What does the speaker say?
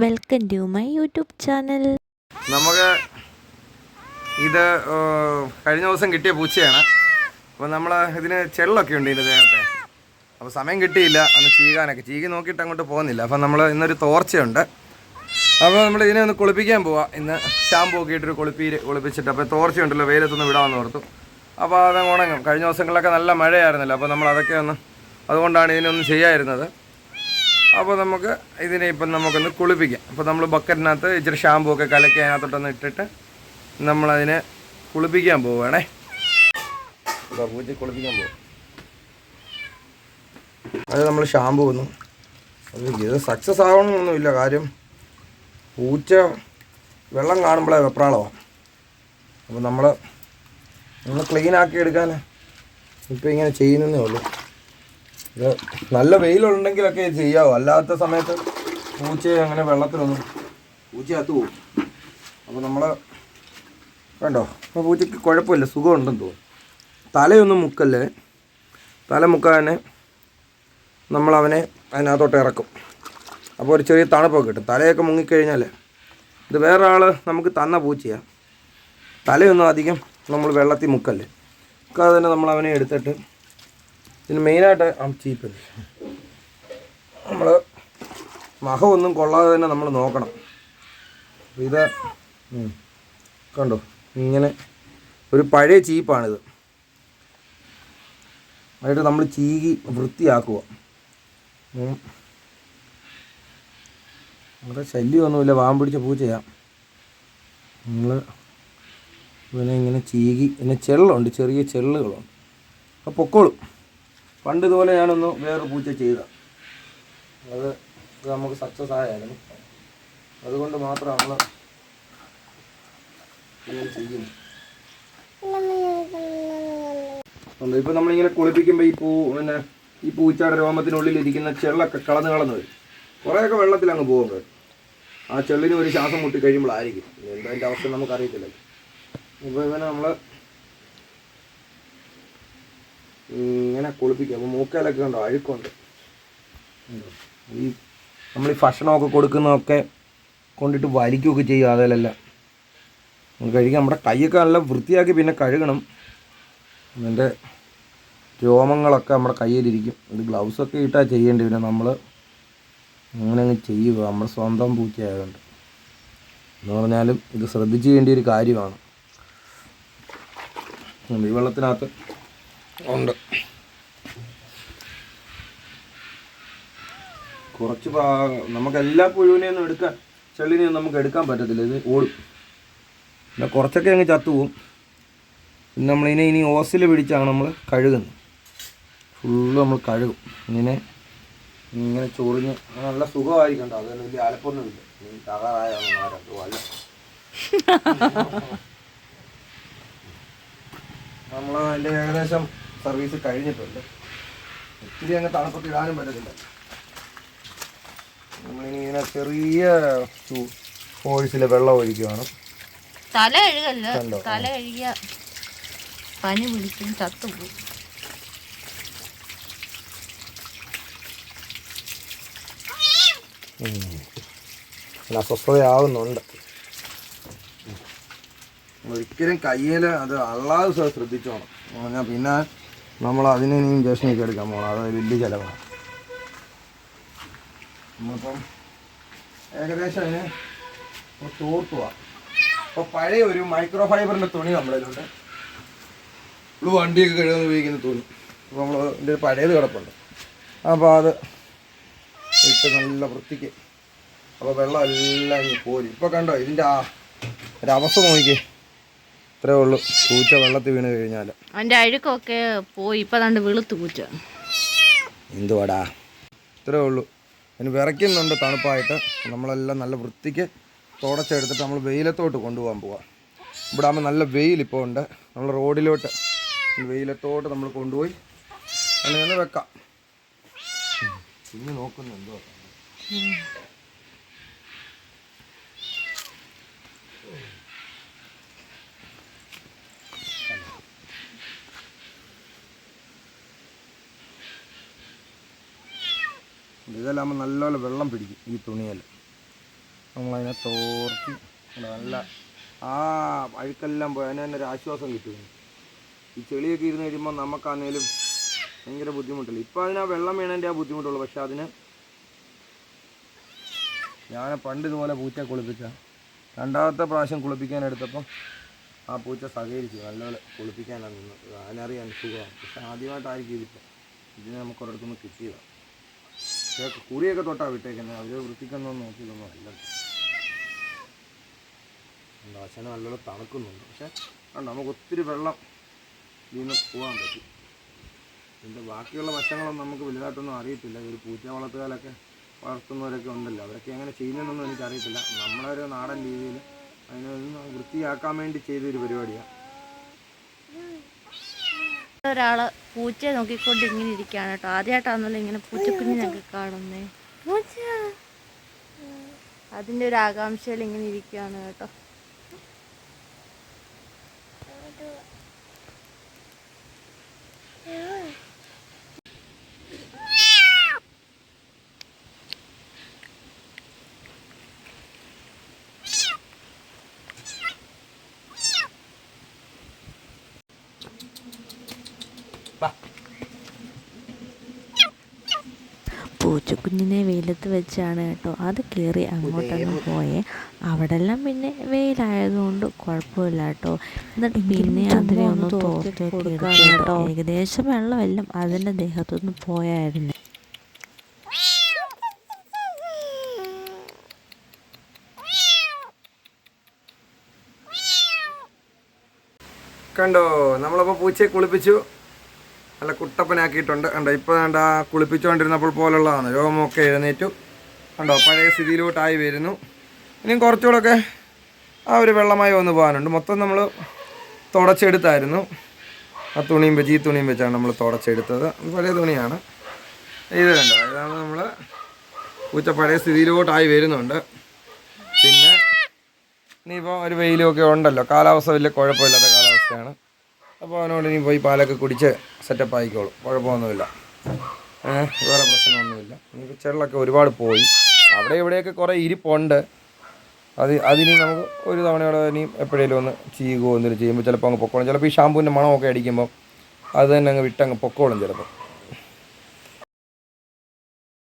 Welcome to my YouTube channel. നമുക്ക് ഇത് കഴിഞ്ഞ ദിവസം കിട്ടിയ പൂച്ചയാണ്. അപ്പോൾ നമ്മൾ ഇതിന് ചെള്ളൊക്കെ ഉണ്ട് ഇതിൻ്റെ നേരത്തെ. അപ്പോൾ സമയം കിട്ടിയില്ല അന്ന് ചീകി നോക്കിയിട്ട് അങ്ങോട്ട് പോകുന്നില്ല. അപ്പോൾ നമ്മൾ ഇന്നൊരു തോർച്ചയുണ്ട്. അപ്പോൾ നമ്മൾ ഇതിനെ ഒന്ന് കുളിപ്പിക്കാൻ പോവാം. ഇന്ന് ഷാമ്പൂ ഒക്കെ ഇട്ടൊരു കുളിപ്പിച്ചിട്ട് അപ്പോൾ തോർച്ചയുണ്ടല്ലോ, വെയിലത്തൊന്ന് വിടാമെന്ന് ഓർത്തു. അപ്പോൾ അതങ്ങ് ഉണങ്ങും. കഴിഞ്ഞ ദിവസങ്ങളിലൊക്കെ നല്ല മഴയായിരുന്നല്ലോ, അപ്പോൾ നമ്മൾ അതൊക്കെ അതുകൊണ്ടാണ് ഇതിനൊന്നും ചെയ്യാതിരുന്നത്. അപ്പോൾ നമുക്ക് ഇതിനെ ഇപ്പം നമുക്കൊന്ന് കുളിപ്പിക്കാം. അപ്പോൾ നമ്മൾ ബക്കറ്റിനകത്ത് ഇച്ചിരി ഷാമ്പൂ ഒക്കെ കലക്കി അതിനകത്തോട്ടൊന്ന് ഇട്ടിട്ട് നമ്മളതിനെ കുളിപ്പിക്കാൻ പോവുകയാണേ. അപ്പോൾ പൂച്ച കുളിപ്പിക്കാൻ പോകും. അത് നമ്മൾ ഷാമ്പൂ ഒന്നും ഇത് സക്സസ് ആവണമെന്നൊന്നുമില്ല. കാര്യം പൂച്ച വെള്ളം കാണുമ്പോഴേ വെപ്രാളമാണ്. അപ്പോൾ നമ്മൾ ക്ലീൻ ആക്കി എടുക്കാൻ ഇപ്പോൾ ഇങ്ങനെ ചെയ്യുന്നതേ ഉള്ളൂ. ഇത് നല്ല വെയിലുണ്ടെങ്കിലൊക്കെ ചെയ്യാവോ, അല്ലാത്ത സമയത്ത് പൂച്ചയെ അങ്ങനെ വെള്ളത്തിലൊന്നും പൂച്ചയകത്ത് പോകും. അപ്പോൾ നമ്മൾ കണ്ടോ, അപ്പോൾ പൂച്ചയ്ക്ക് കുഴപ്പമില്ല, സുഖമുണ്ടെന്ന് തോന്നും. തലയൊന്നും മുക്കല്ലേ, തല മുക്കാനെ നമ്മളവനെ അതിനകത്തോട്ട് ഇറക്കും. അപ്പോൾ ഒരു ചെറിയ തണുപ്പൊക്കെ കിട്ടും. തലയൊക്കെ മുങ്ങിക്കഴിഞ്ഞാൽ ഇത് വേറെ ആൾ നമുക്ക് തന്ന പൂച്ചയാണ്. തലയൊന്നും അധികം നമ്മൾ വെള്ളത്തിൽ മുക്കല്ലേ. മുക്കാതെ തന്നെ നമ്മളവനെ എടുത്തിട്ട് ഇതിന് മെയിനായിട്ട് ചീപ്പല്ലേ, നമ്മൾ മഹമൊന്നും കൊള്ളാതെ തന്നെ നമ്മൾ നോക്കണം. ഇത് കണ്ടോ, ഇങ്ങനെ ഒരു പഴയ ചീപ്പാണിത്. ആയിട്ട് നമ്മൾ ചീകി വൃത്തിയാക്കുക. നമ്മുടെ ശല്യമൊന്നുമില്ല, പാമ്പ് പിടിച്ച പൂച്ചയാണ്. നമ്മൾ ഇവനെ ഇങ്ങനെ ചീകി, പിന്നെ ചെള്ളുണ്ട്, ചെറിയ ചെള്ളുകളുണ്ട്. അപ്പോൾ പൊക്കോളും. പണ്ട് ഇതുപോലെ ഞാനൊന്ന് വേറൊരു പൂച്ച ചെയ്ത അത് നമുക്ക് സക്സസ് ആയാലും, അതുകൊണ്ട് മാത്രം നമ്മൾ ഇങ്ങനെ ചെയ്യുന്നു. ഇപ്പം നമ്മളിങ്ങനെ കുളിപ്പിക്കുമ്പോൾ ഈ പൂച്ചയുടെ രോമത്തിനുള്ളിലിരിക്കുന്ന ചെള്ളൊക്കെ കളഞ്ഞു വരും. കുറേയൊക്കെ വെള്ളത്തിൽ അങ്ങ് പോകുന്നത് ആ ചെള്ളിന് ഒരു ശ്വാസം മുട്ടി കഴിയുമ്പോഴായിരിക്കും. എന്താ അതിൻ്റെ അവസ്ഥ നമുക്കറിയത്തില്ല. ഇപ്പോൾ ഇവനെ നമ്മൾ ഇങ്ങനെ കുളിപ്പിക്കുക. അപ്പോൾ മൂക്കയിലൊക്കെ ഉണ്ടോ, അഴുക്കുണ്ട്. നമ്മൾ ഈ ഭക്ഷണമൊക്കെ കൊടുക്കുന്നതൊക്കെ കൊണ്ടിട്ട് വലിക്കുകയൊക്കെ ചെയ്യും. അതിലെല്ലാം കഴിക്കാൻ നമ്മുടെ കൈയൊക്കെ നല്ല വൃത്തിയാക്കി പിന്നെ കഴുകണം. അതിൻ്റെ രോമങ്ങളൊക്കെ നമ്മുടെ കയ്യിലിരിക്കും. ഇത് ഗ്ലൗസൊക്കെ ഇട്ടാൽ ചെയ്യേണ്ടി വരും. നമ്മൾ അങ്ങനെ അങ്ങ് ചെയ്യുക, നമ്മുടെ സ്വന്തം പൂച്ചയായതുകൊണ്ട്. എന്ന് പറഞ്ഞാലും ഇത് ശ്രദ്ധിച്ച് ചെയ്യേണ്ട ഒരു കാര്യമാണ്. ഈ വെള്ളത്തിനകത്ത് ഉണ്ട് കുറച്ച് നമുക്ക് എല്ലാ പുഴുവിനെയൊന്നും എടുക്കാൻ, ചെള്ളിനെയൊന്നും നമുക്ക് എടുക്കാൻ പറ്റത്തില്ല, ഇത് ഓടും. പിന്നെ കുറച്ചൊക്കെ അങ്ങ് ചത്തുപോകും. പിന്നെ നമ്മളിനെ ഇനി ഓസിൽ പിടിച്ചാണ് നമ്മൾ കഴുകുന്നത്. ഫുള്ള് നമ്മൾ കഴുകും. ഇങ്ങനെ ചൊറിഞ്ഞ് നല്ല സുഖമായിരിക്കണ്ടോ. അതിന് വലിയ അലപ്പൊന്നുമില്ല. തകരായാണ് അല്ല. നമ്മൾ അതിൻ്റെ ഏകദേശം സർവീസ് കഴിഞ്ഞിട്ടുണ്ട്. ഒത്തിരി അങ്ങ് തണുപ്പൊക്കെ ഇടാനും പറ്റത്തില്ല. നമ്മളിനി ഇങ്ങനെ ചെറിയ ഫോഴ്സിൽ വെള്ളം ഒഴിക്കുകയാണ്. തല കഴുകല്ല, തല കഴുകിയ പനി പിടിക്കും, ചത്തുപോകും. അസ്വസ്ഥതയാവുന്നുണ്ട്. ഒരിക്കലും കയ്യിൽ അത് അള്ളാതെ ശ്രദ്ധിച്ചോണം. പറഞ്ഞാൽ പിന്നെ നമ്മൾ അതിന് ഇനി ഇഞ്ചക്ഷനൊക്കെ എടുക്കാൻ പോകണം. അത് വലിയ ചിലവാണ്. നമ്മളിപ്പം ഏകദേശം അതിന് തോർത്തുക. അപ്പോൾ പഴയ ഒരു മൈക്രോ ഫൈബറിൻ്റെ തുണി നമ്മളിലുണ്ട്. നമ്മൾ വണ്ടിയൊക്കെ കഴുകാൻ ഉപയോഗിക്കുന്ന തുണി. അപ്പോൾ നമ്മൾ ഇതിൻ്റെ പഴയത് കിടപ്പുണ്ട്. അപ്പോൾ അത് ഇട്ട് നല്ല വൃത്തിക്ക്, അപ്പോൾ വെള്ളം എല്ലാം ഇനി പോരും. ഇപ്പോൾ കണ്ടോ ഇതിൻ്റെ ഒരവസ്ഥ നോക്കിക്കേ. ഇത്രേ ഉള്ളൂ. പൂച്ച വെള്ളത്തിൽ വീണ് കഴിഞ്ഞാൽ അതിൻ്റെ അഴുക്കൊക്കെ പോയി. ഇപ്പം കണ്ട് വെളുത്ത് പൂച്ച എന്തുവാടാ. ഇത്രേ ഉള്ളൂ. അതിന് വിറയ്ക്കുന്നുണ്ട് തണുപ്പായിട്ട്. നമ്മളെല്ലാം നല്ല വൃത്തിക്ക് തുടച്ചെടുത്തിട്ട് നമ്മൾ വെയിലത്തോട്ട് കൊണ്ടുപോകാൻ പോവാം. ഇവിടെ ആകുമ്പോൾ നല്ല വെയിലിപ്പോൾ ഉണ്ട്. നമ്മൾ റോഡിലോട്ട് വെയിലത്തോട്ട് നമ്മൾ കൊണ്ടുപോയി അങ്ങനെ വെക്കാം. പിന്നെ നോക്കുന്നു എന്തോ ഇതെല്ലാം നല്ലപോലെ വെള്ളം പിടിക്കും ഈ തുണിയിൽ. നമ്മളതിനെ തോർത്തി നല്ല ആ അഴുക്കെല്ലാം പോയി അതിന് തന്നെ ഒരു ആശ്വാസം കിട്ടുന്നു. ഈ ചെളിയൊക്കെ ഇരുന്ന് കഴിയുമ്പോൾ നമുക്കാണേലും ഭയങ്കര ബുദ്ധിമുട്ടില്ല. ഇപ്പോൾ അതിന് ആ വെള്ളം വീണതിൻ്റെ ആ ബുദ്ധിമുട്ടുള്ളൂ. പക്ഷെ അതിന് ഞാൻ പണ്ട് ഇതുപോലെ പൂച്ചയെ കുളിപ്പിച്ച രണ്ടാമത്തെ പ്രാവശ്യം കുളിപ്പിക്കാനെടുത്തപ്പം ആ പൂച്ച സഹകരിച്ചു നല്ലപോലെ കുളിപ്പിക്കാനാണ് നിന്നത്. അതിനറിയാൻ സുഖമാണ്. പക്ഷെ ആദ്യമായിട്ടായിരിക്കും ഇതിന് നമുക്ക് ഒരിടത്തുനിന്ന് കിട്ടിയതാണ്. പക്ഷേ കുറിയൊക്കെ തൊട്ടാണ് വിട്ടേക്കുന്നത്. അവർ വൃത്തിക്കൊന്നും നോക്കിയതൊന്നും അല്ല. അച്ഛനെ നല്ലപോലെ തണുക്കുന്നുണ്ട്. പക്ഷെ നമുക്ക് ഒത്തിരി വെള്ളം ഇതിന് പോകാൻ പറ്റും. ഇതിൻ്റെ ബാക്കിയുള്ള വശങ്ങളൊന്നും നമുക്ക് വലുതായിട്ടൊന്നും അറിയത്തില്ല. ഒരു പൂച്ച വളർത്തുകാരൊക്കെ വളർത്തുന്നവരൊക്കെ ഉണ്ടല്ലോ, അവരൊക്കെ എങ്ങനെ ചെയ്യുന്നതെന്നൊന്നും എനിക്കറിയത്തില്ല. നമ്മളൊരു നാടൻ രീതിയിൽ അതിനൊന്ന് വൃത്തിയാക്കാൻ വേണ്ടി ചെയ്തൊരു പരിപാടിയാണ്. ഒരാള് പൂച്ചയെ നോക്കിക്കൊണ്ട് ഇങ്ങനെ ഇരിക്കുകയാണ് കേട്ടോ. ആദ്യമായിട്ടാണല്ലോ ഇങ്ങനെ പൂച്ചക്കുഞ്ഞിനൊക്കെ കാണുന്നേ. അതിൻ്റെ ഒരു ആകാംക്ഷയിൽ ഇങ്ങനെ ഇരിക്കുകയാണ് കേട്ടോ. പൂച്ചക്കുഞ്ഞിനെ വെയിലത്ത് വെച്ചാണ് കേട്ടോ അത് കയറി അങ്ങോട്ടങ്ങ് പോയേ. അവിടെല്ലാം പിന്നെ വെയിലായതുകൊണ്ട് കുഴപ്പമില്ല കേട്ടോ. എന്നിട്ട് പിന്നെ അതിനെ ഒന്ന് തോർത്തി കൊടുക്കാൻ കേട്ടോ. ഏകദേശം വെള്ളമെല്ലാം അതിൻ്റെ ദേഹത്തുനിന്ന് പോയായിരുന്നു. കണ്ടോ, നമ്മളപ്പോൾ പൂച്ചയെ കുളിപ്പിച്ചു, നല്ല കുട്ടപ്പനാക്കിയിട്ടുണ്ട്. കണ്ടോ, ഇപ്പോൾ വേണ്ട കുളിപ്പിച്ചുകൊണ്ടിരുന്നപ്പോൾ പോലുള്ളതാണ്. രോമമൊക്കെ എഴുന്നേറ്റു. കണ്ടോ, പഴയ സ്ഥിതിയിലോട്ടായി വരുന്നു. ഇനിയും കുറച്ചുകൂടെയൊക്കെ ആ ഒരു വെള്ളമായി വന്ന് പോകാനുണ്ട്. മൊത്തം നമ്മൾ തുടച്ചെടുത്തായിരുന്നു. ആ തുണിയും വെച്ച് ഈ തുണിയും വെച്ചാണ് നമ്മൾ തുടച്ചെടുത്തത്. പഴയ തുണിയാണ് ഇത്. കണ്ടോ, ഇതാണ് നമ്മൾ പൂച്ച പഴയ സ്ഥിതിയിലോട്ടായി വരുന്നുണ്ട്. പിന്നെ ഇനിയിപ്പോൾ ഒരു വെയിലുമൊക്കെ ഉണ്ടല്ലോ, കാലാവസ്ഥ വലിയ കുഴപ്പമില്ലാത്ത കാലാവസ്ഥയാണ്. അപ്പോൾ അവനോട് ഇനി പോയി പാലൊക്കെ കുടിച്ച് സെറ്റപ്പ് ആയിക്കോളും, കുഴപ്പമൊന്നുമില്ല. വേറെ പ്രശ്നമൊന്നുമില്ല. ഇനിയിപ്പോൾ ചെള്ളൊക്കെ ഒരുപാട് പോയി, അവിടെ ഇവിടെയൊക്കെ കുറേ ഇരിപ്പുണ്ട്. അതിനി നമുക്ക് ഒരു തവണയോടെ ഇനിയും എപ്പോഴേലും ഒന്ന് ചെയ്യുകയോ എന്തെങ്കിലും ചെയ്യുമ്പോൾ ചിലപ്പോൾ അങ്ങ് പൊക്കോളും. ചിലപ്പോൾ ഈ ഷാമ്പൂവിൻ്റെ മണമൊക്കെ അടിക്കുമ്പോൾ അത് തന്നെ അങ്ങ് വിട്ടങ്ങ് പൊക്കോളും ചിലപ്പോൾ.